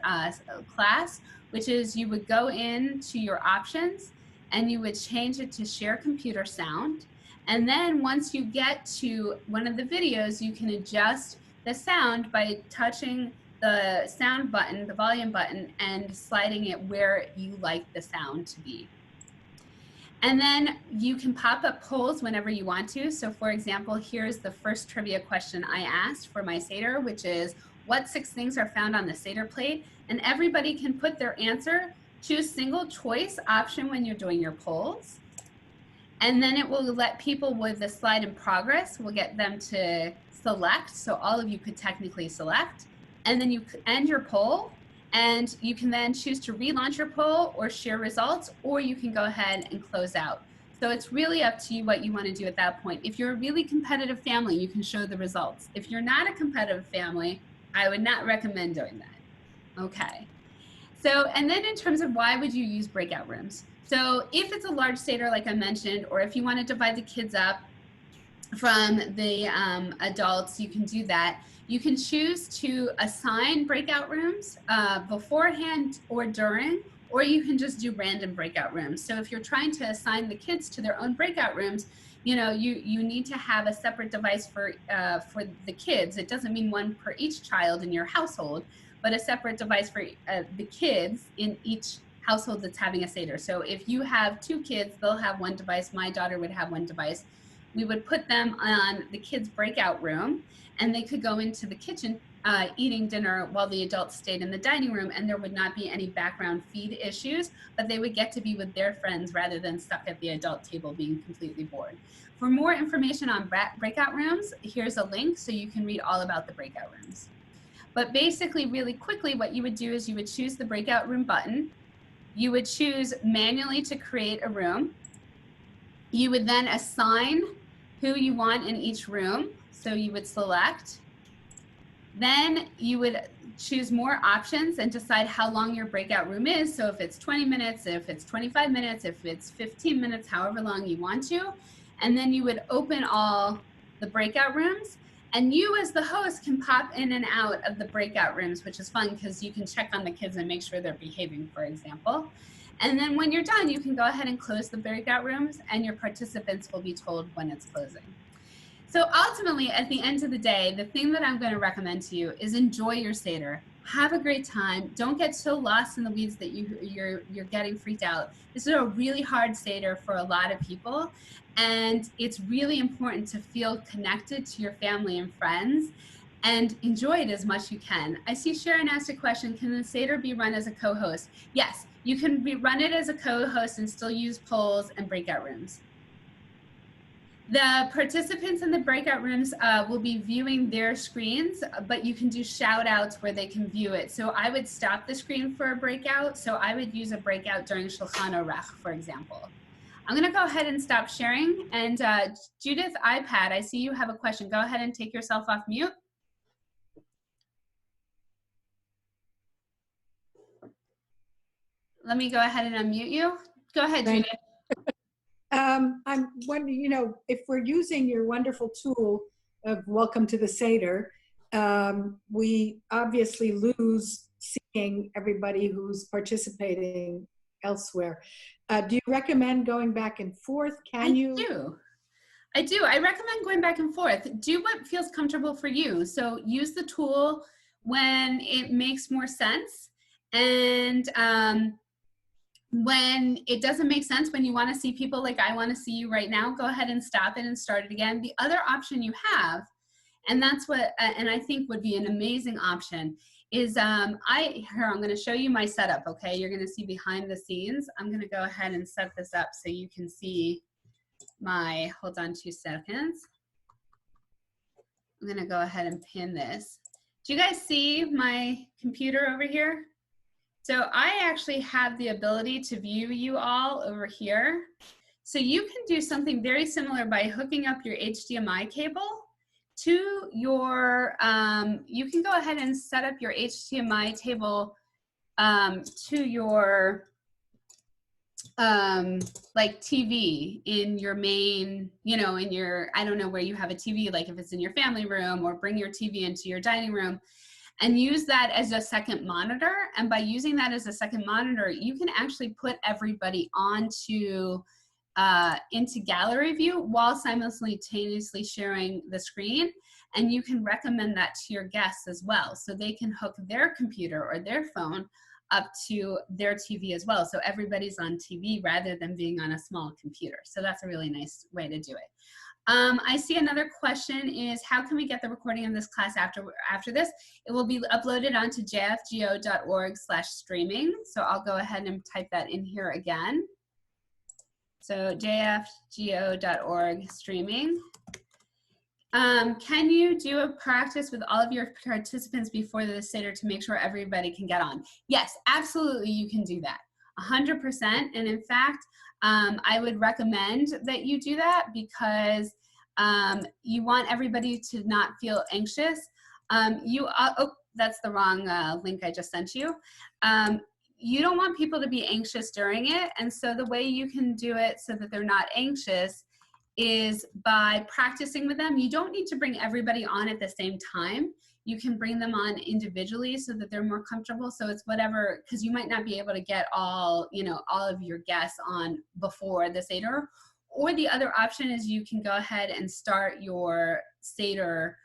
class, which is you would go into your options and you would change it to share computer sound. And then once you get to one of the videos, you can adjust the sound by touching the sound button, the volume button, and sliding it where you like the sound to be. And then you can pop up polls whenever you want to. So for example, here's the first trivia question I asked for my Seder, which is, what 6 things are found on the Seder plate? And everybody can put their answer. Choose single choice option when you're doing your polls. And then it will let people with the slide in progress, we'll get them to select. So all of you could technically select. And then you end your poll. And you can then choose to relaunch your poll or share results, or you can go ahead and close out. So it's really up to you what you want to do at that point. If you're a really competitive family, you can show the results. If you're not a competitive family, I would not recommend doing that. Okay. So, and then in terms of why would you use breakout rooms? So if it's a large Seder, like I mentioned, or if you want to divide the kids up from the adults, you can do that. You can choose to assign breakout rooms beforehand or during, or you can just do random breakout rooms. So if you're trying to assign the kids to their own breakout rooms, you know, you need to have a separate device for the kids. It doesn't mean one per each child in your household, but a separate device for the kids in each household that's having a Seder. So if you have 2 kids, they'll have one device. My daughter would have one device. We would put them on the kids' breakout room, and they could go into the kitchen eating dinner while the adults stayed in the dining room, and there would not be any background feed issues, but they would get to be with their friends rather than stuck at the adult table being completely bored. For more information on breakout rooms, here's a link so you can read all about the breakout rooms. But basically, really quickly, what you would do is you would choose the breakout room button. You would choose manually to create a room. You would then assign who you want in each room. So you would select. Then you would choose more options and decide how long your breakout room is. So if it's 20 minutes, if it's 25 minutes, if it's 15 minutes, however long you want to. And then you would open all the breakout rooms. And you as the host can pop in and out of the breakout rooms, which is fun because you can check on the kids and make sure they're behaving, for example. And then when you're done, you can go ahead and close the breakout rooms and your participants will be told when it's closing. So ultimately, at the end of the day, the thing that I'm going to recommend to you is enjoy your Seder. Have a great time. Don't get so lost in the weeds that you're getting freaked out. This is a really hard Seder for a lot of people, and it's really important to feel connected to your family and friends and enjoy it as much as you can. I see Sharon asked a question, can the Seder be run as a co-host? Yes, you can run it as a co-host and still use polls and breakout rooms. The participants in the breakout rooms will be viewing their screens, but you can do shout outs where they can view it. So I would stop the screen for a breakout. So I would use a breakout during Shulchan Aruch, for example. I'm gonna go ahead and stop sharing. And Judith iPad, I see you have a question. Go ahead and take yourself off mute. Let me go ahead and unmute you. Go ahead, Judith. I'm wondering, you know, if we're using your wonderful tool of Welcome to the Seder, we obviously lose seeing everybody who's participating elsewhere. Do you recommend going back and forth? Can you? I do. I recommend going back and forth. Do what feels comfortable for you. So use the tool when it makes more sense. And when it doesn't make sense, when you want to see people like I want to see you right now, go ahead and stop it and start it again. The other option you have, and that's what, and I think would be an amazing option, is I'm going to show you my setup, okay? You're going to see behind the scenes. I'm going to go ahead and set this up so you can see my, hold on 2 seconds. I'm going to go ahead and pin this. Do you guys see my computer over here? So I actually have the ability to view you all over here. So you can do something very similar by hooking up your HDMI cable to your, you can go ahead and set up your HDMI cable to your like TV in your main, you know, in your, I don't know where you have a TV, like if it's in your family room, or bring your TV into your dining room and use that as a second monitor. And by using that as a second monitor, you can actually put everybody onto into gallery view while simultaneously sharing the screen. And you can recommend that to your guests as well. So they can hook their computer or their phone up to their TV as well. So everybody's on TV rather than being on a small computer. So that's a really nice way to do it. I see another question is, how can we get the recording of this class after this? It will be uploaded onto jfgo.org/streaming. So I'll go ahead and type that in here again. So jfgo.org streaming. Can you do a practice with all of your participants before the Seder to make sure everybody can get on? Yes, absolutely, you can do that, 100%. And in fact, I would recommend that you do that because you want everybody to not feel anxious. Oh, that's the wrong link I just sent you. You don't want people to be anxious during it. And so the way you can do it so that they're not anxious is by practicing with them. You don't need to bring everybody on at the same time. You can bring them on individually so that they're more comfortable. So it's whatever, because you might not be able to get all, you know, all of your guests on before the Seder. Or the other option is you can go ahead and start your Seder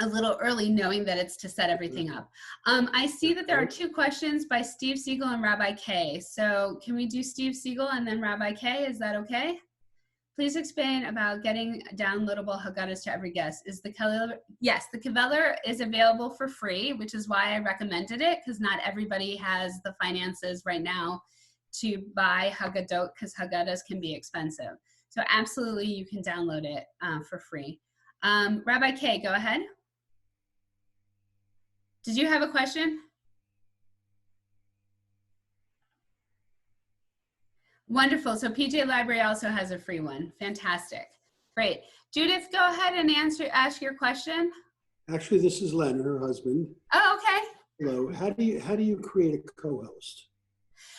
a little early, knowing that it's to set everything up. I see that there are two questions by Steve Siegel and Rabbi K. So can we do Steve Siegel and then Rabbi K? Is that okay? Please explain about getting downloadable Haggadahs to every guest. Is the Keveler? Yes, the Keveler is available for free, which is why I recommended it, because not everybody has the finances right now to buy Haggadot, because Haggadahs can be expensive. So absolutely, you can download it for free. Rabbi K, go ahead. Did you have a question? Wonderful. So PJ Library also has a free one. Fantastic. Great. Judith, go ahead and ask your question. Actually, this is Len, her husband. Oh, okay. Hello. How do you create a co-host?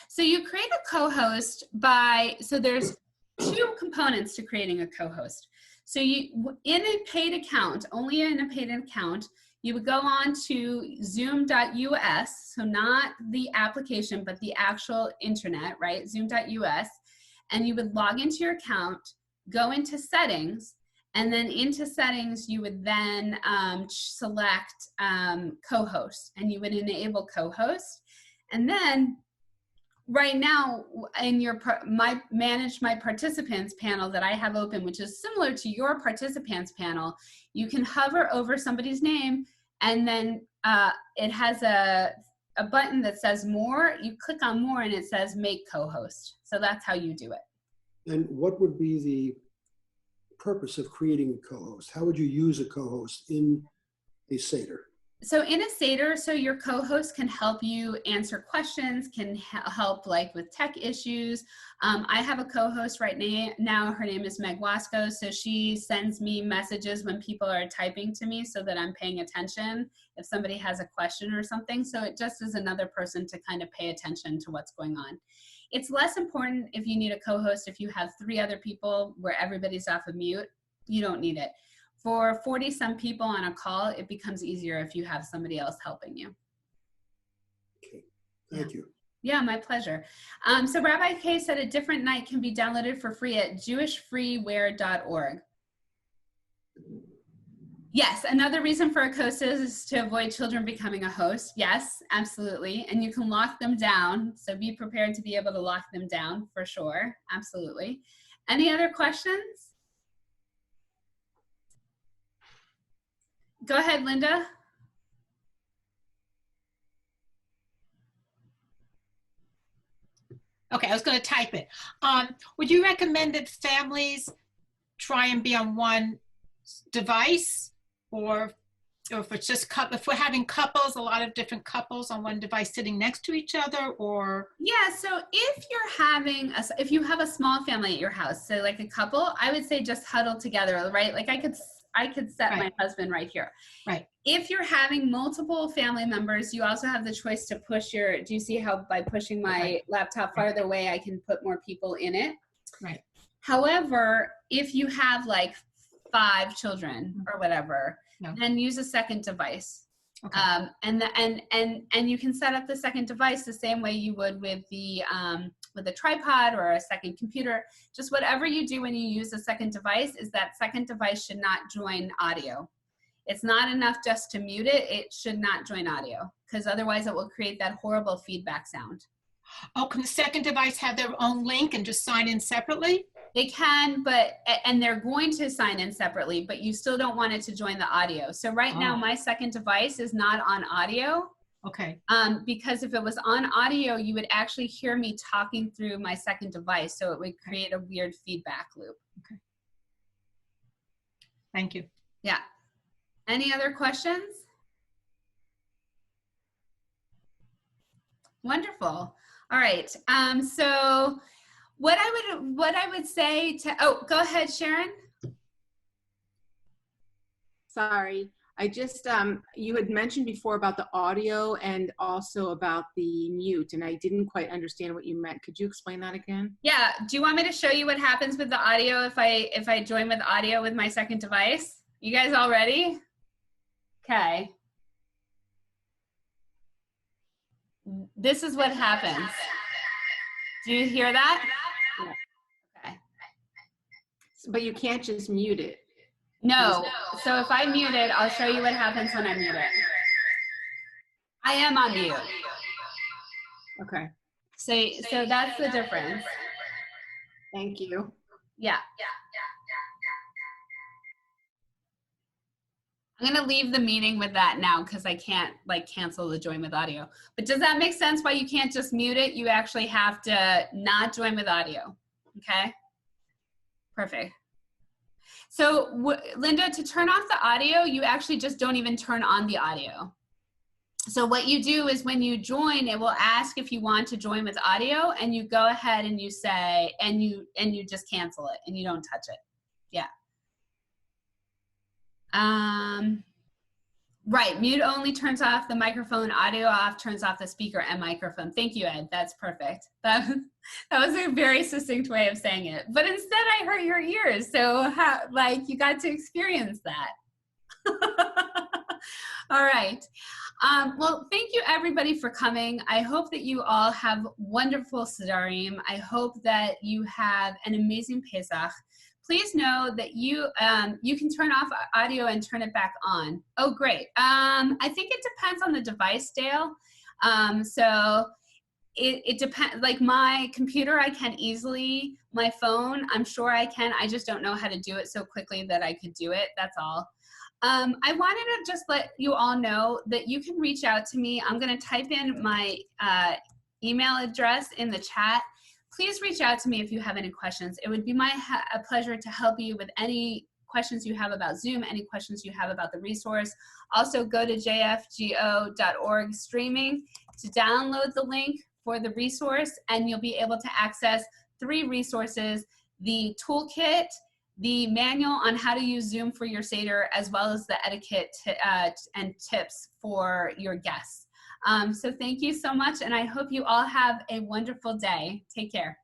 So you create a co-host by, so there's two components to creating a co-host. So you, in a paid account, only in a paid account, you would go on to zoom.us, so not the application, but the actual internet, right? Zoom.us, and you would log into your account, go into settings, and then into settings, you would then select co-host, and you would enable co-host. And then right now in your manage my participants panel that I have open, which is similar to your participants panel, you can hover over somebody's name, and then it has a button that says more. You click on more and it says make co-host. So that's how you do it. And what would be the purpose of creating a co-host? How would you use a co-host in a Seder? So in a Seder, so your co-host can help you answer questions, can help like with tech issues. I have a co-host right now, her name is Meg Wasco, so she sends me messages when people are typing to me so that I'm paying attention if somebody has a question or something. So it just is another person to kind of pay attention to what's going on. It's less important if you need a co-host if you have 3 other people where everybody's off of mute. You don't need it. For 40-some people on a call, it becomes easier if you have somebody else helping you. Okay, thank you. Yeah, my pleasure. So Rabbi K said a different night can be downloaded for free at jewishfreeware.org. Yes, another reason for a host is to avoid children becoming a host. Yes, absolutely. And you can lock them down. So be prepared to be able to lock them down for sure. Absolutely. Any other questions? Go ahead, Linda. Okay, I was going to type it. Would you recommend that families try and be on one device, or Or if it's just if we're having couples, a lot of different couples on one device sitting next to each other, or? Yeah, so if you're having, if you have a small family at your house, so like a couple, I would say just huddle together, right? Like I could set my husband right here. Right. If you're having multiple family members, you also have the choice to push do you see how by pushing my laptop farther away, I can put more people in it? Right. However, if you have like 5 children or whatever, then use a second device. Okay. And you can set up the second device the same way you would with a tripod or a second computer. Just whatever you do when you use a second device is that second device should not join audio. It's not enough just to mute it. It should not join audio because otherwise it will create that horrible feedback sound. Oh, can the second device have their own link and just sign in separately? They can, and they're going to sign in separately, but you still don't want it to join the audio. So right now my second device is not on audio. Okay. Because if it was on audio, you would actually hear me talking through my second device. So it would create a weird feedback loop. Okay. Thank you. Yeah. Any other questions? Wonderful. All right. So what I would say to, go ahead, Sharon. Sorry. I just, you had mentioned before about the audio and also about the mute, and I didn't quite understand what you meant. Could you explain that again? Yeah. Do you want me to show you what happens with the audio if I join with audio with my second device? You guys all ready? Okay. This is what happens. Do you hear that? Yeah. Okay. But you can't just mute it. No. So if I mute it, I'll show you what happens when I mute it. I am on mute. Okay. So that's the difference. Thank you. Yeah. I'm going to leave the meeting with that now because I can't cancel the join with audio. But does that make sense why you can't just mute it? You actually have to not join with audio. Okay? Perfect. So Linda, to turn off the audio, you actually just don't even turn on the audio. So what you do is when you join, it will ask if you want to join with audio, and you go ahead and you say, and you just cancel it and you don't touch it. Yeah. Right, mute only turns off the microphone, audio off turns off the speaker and microphone. Thank you, Ed, that's perfect. That was a very succinct way of saying it. But instead I hurt your ears, so you got to experience that. All right. Well, thank you everybody for coming. I hope that you all have wonderful Sedarim. I hope that you have an amazing Pesach. Please know that you can turn off audio and turn it back on. Oh, great. I think it depends on the device, Dale. So it depends. Like my computer, I can easily. My phone, I'm sure I can. I just don't know how to do it so quickly that I could do it. That's all. I wanted to just let you all know that you can reach out to me. I'm going to type in my email address in the chat. Please reach out to me if you have any questions. It would be a pleasure to help you with any questions you have about Zoom, any questions you have about the resource. Also, go to jfgo.org streaming to download the link for the resource, and you'll be able to access 3 resources: the toolkit, the manual on how to use Zoom for your Seder, as well as the etiquette and tips for your guests. So thank you so much, and I hope you all have a wonderful day. Take care.